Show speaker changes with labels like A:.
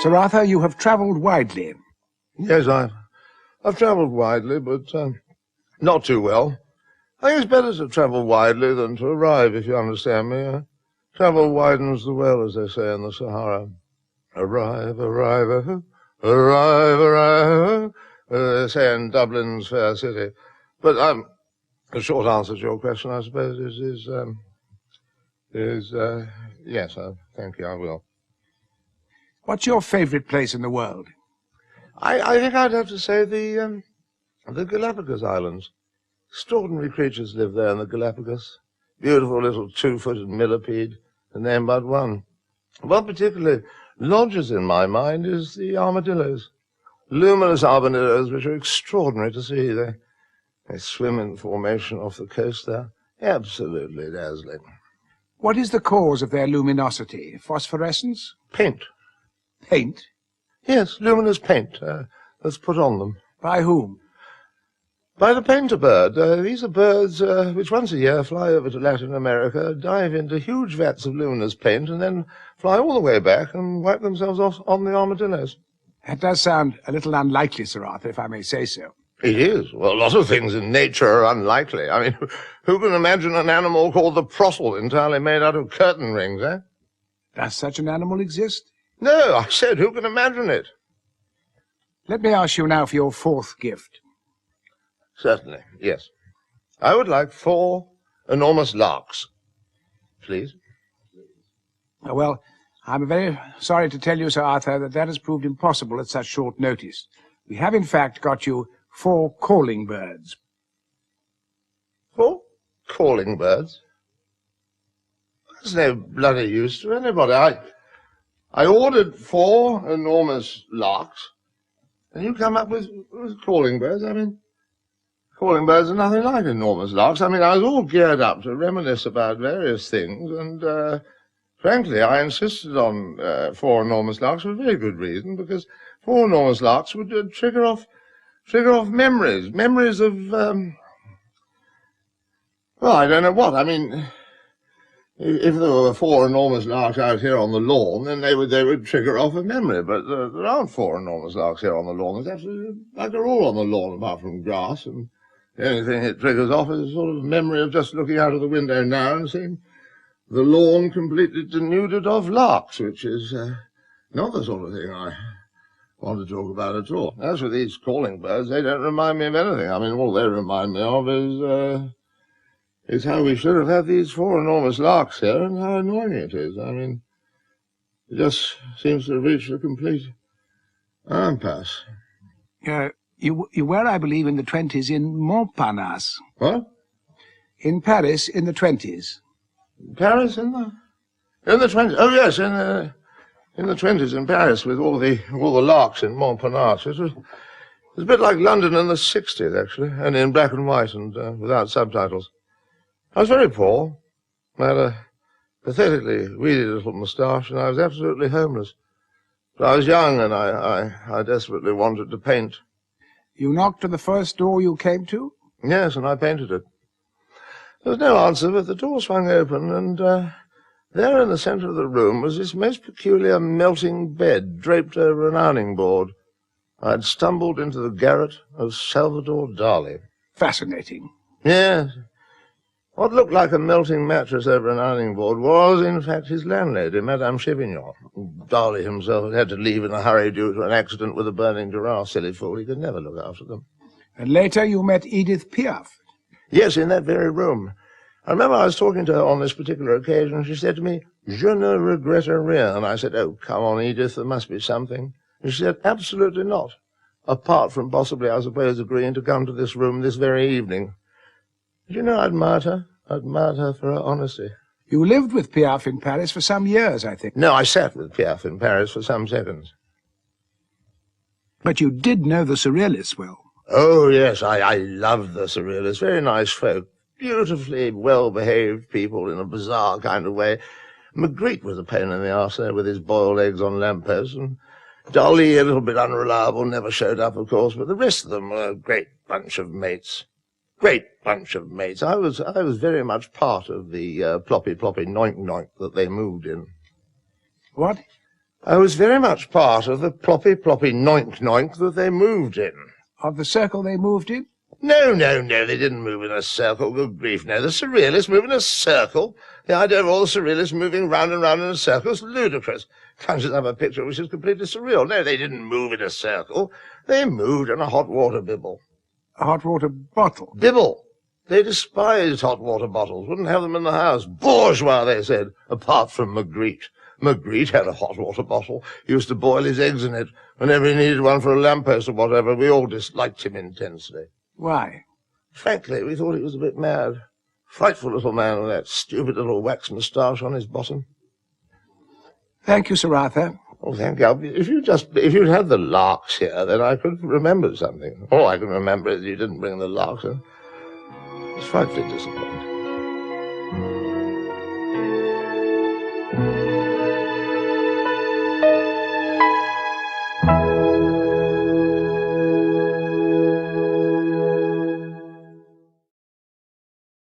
A: Sir Arthur, you have travelled widely.
B: Yes, I've travelled widely, but not too well. I think it's better to travel widely than to arrive, if you understand me. Travel widens the well, as they say in the Sahara. Arrive, arrive, arrive, arrive, they say in Dublin's fair city. But the short answer to your question, I suppose, is yes, thank you, I will.
A: What's your favourite place in the world?
B: I think I'd have to say the Galapagos Islands. Extraordinary creatures live there in the Galapagos. Beautiful little 2-footed millipede, to name but one. What particularly lodges in my mind is the armadillos. Luminous armadillos, which are extraordinary to see. They swim in formation off the coast there. Absolutely dazzling.
A: What is the cause of their luminosity? Phosphorescence?
B: Paint.
A: Paint?
B: Yes, luminous paint that's put on them.
A: By whom?
B: By the painter bird. These are birds which once a year fly over to Latin America, dive into huge vats of luminous paint, and then fly all the way back and wipe themselves off on the armadillos.
A: That does sound a little unlikely, Sir Arthur, if I may say so.
B: It is. Well, a lot of things in nature are unlikely. I mean, who can imagine an animal called the prottle entirely made out of curtain rings, eh?
A: Does such an animal exist?
B: No, I said, who can imagine it?
A: Let me ask you now for your fourth gift.
B: Certainly, yes. I would like 4 enormous larks, please.
A: Well, I'm very sorry to tell you, Sir Arthur, that has proved impossible at such short notice. We have, in fact, got you 4 calling birds.
B: 4 calling birds? That's no bloody use to anybody. I ordered 4 enormous larks, and you come up with calling birds. I mean, calling birds are nothing like enormous larks. I mean, I was all geared up to reminisce about various things, and frankly, I insisted on 4 enormous larks for a very good reason, because 4 enormous larks would trigger off memories of, well, I don't know what. I mean, if there were 4 enormous larks out here on the lawn, then they would trigger off a memory. But there aren't 4 enormous larks here on the lawn. It's absolutely like they're all on the lawn apart from grass, and the only thing it triggers off is a sort of memory of just looking out of the window now and seeing the lawn completely denuded of larks, which is not the sort of thing I want to talk about at all. As for these calling birds, they don't remind me of anything. I mean, all they remind me of is how we should have had these 4 enormous larks here and how annoying it is. I mean, it just seems to have reached a complete impasse.
A: You were, I believe, in the 20s in Montparnasse.
B: What?
A: In Paris in the 20s.
B: Paris in the 20s? Oh, yes, in the 20s in Paris with all the larks in Montparnasse. It was a bit like London in the 60s, actually, and in black and white and without subtitles. I was very poor. I had a pathetically weedy little moustache, and I was absolutely homeless. But I was young, and I desperately wanted to paint.
A: You knocked on the first door you came to?
B: Yes, and I painted it. There was no answer, but the door swung open, and there in the centre of the room was this most peculiar melting bed draped over an ironing board. I had stumbled into the garret of Salvador Dali.
A: Fascinating.
B: Yes. What looked like a melting mattress over an ironing board was, in fact, his landlady, Madame Chevignon. Dali himself had to leave in a hurry due to an accident with a burning giraffe. Silly fool, he could never look after them.
A: And later you met Edith Piaf.
B: Yes, in that very room. I remember I was talking to her on this particular occasion, and she said to me, "Je ne regrette rien." And I said, "Oh, come on, Edith, there must be something." And she said, "Absolutely not, apart from possibly, I suppose, agreeing to come to this room this very evening." Did you know I admired her? I admired her for her honesty.
A: You lived with Piaf in Paris for some years, I think.
B: No, I sat with Piaf in Paris for some seconds.
A: But you did know the Surrealists well.
B: Oh, yes, I loved the Surrealists. Very nice folk. Beautifully well-behaved people in a bizarre kind of way. Magritte was a pain in the arse there with his boiled eggs on lampposts, and Dolly, a little bit unreliable, never showed up, of course, but the rest of them were a great bunch of mates. Great bunch of mates. I was very much part of the ploppy-ploppy noink-noink that they moved in.
A: What?
B: I was very much part of the ploppy noink noink that they moved in.
A: Of the circle they moved in?
B: No, they didn't move in a circle. Good grief, no. The Surrealists move in a circle. The idea of all the Surrealists moving round and round in a circle is ludicrous. Can't just have a picture which is completely surreal. No, they didn't move in a circle. They moved in a hot water bibble.
A: A hot water bottle?
B: Bibble. They despised hot water bottles, wouldn't have them in the house. Bourgeois, they said, apart from Magritte. Magritte had a hot water bottle. He used to boil his eggs in it whenever he needed one for a lamppost or whatever. We all disliked him intensely.
A: Why?
B: Frankly, we thought he was a bit mad. Frightful little man with that stupid little wax moustache on his bottom.
A: Thank you, Sir Arthur.
B: Oh, thank you. If you'd had the larks here, then I could remember something. All I can remember is you didn't bring the larks in. It's frightfully disappointing.